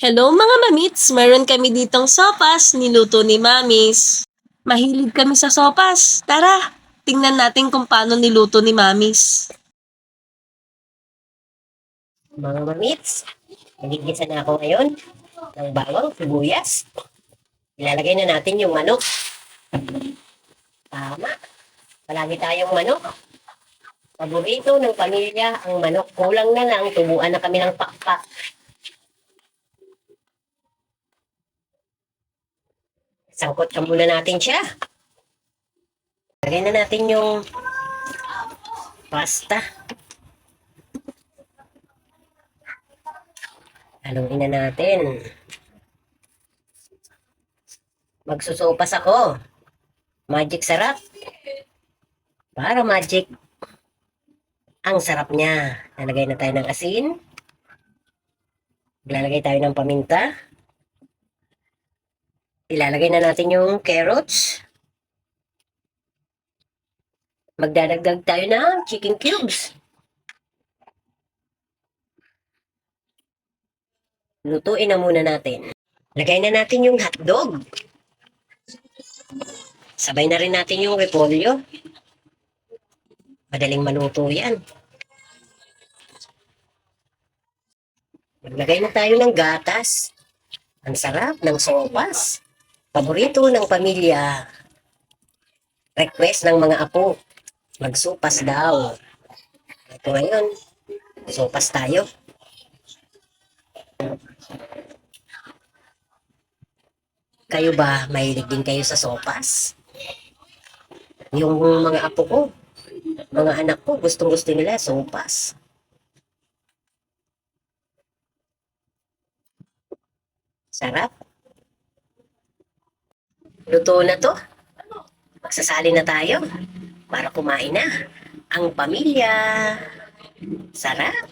Hello mga mamits! Meron kami ditong sopas niluto ni Mamis. Mahilig kami sa sopas. Tara, tingnan natin kung paano niluto ni Mamis. Mga mamits, nagigisa na ako ngayon ng bawang, sibuyas. Ilalagay na natin yung manok. Tama. Palagi tayong manok. Paborito ng pamilya ang manok. Kulang na lang, tubuan na kami ng pakpak. Sangkot ka muna natin siya. Lagay na natin yung pasta. Haluin na natin. Magsusopas ako. Magic sarap. Para magic. Ang sarap niya. Lalagay na tayo ng asin. Lalagay tayo ng paminta. Ilalagay na natin yung carrots. Magdadagdag tayo ng chicken cubes. Lutuin na muna natin. Lagay na natin yung hotdog. Sabay na rin natin yung repolyo. Madaling maluto yan. Maglagay na tayo ng gatas. Ang sarap ng sopas. Paborito ng pamilya. Request ng mga apo. Magsopas daw. Ito ngayon, sopas tayo. Kayo ba, mahilig din kayo sa sopas? Yung mga apo ko, mga anak ko, gustong-gusto nila sopas. Sarap. Luto na to. Magsasali na tayo para kumain na. Ang pamilya. Sarap.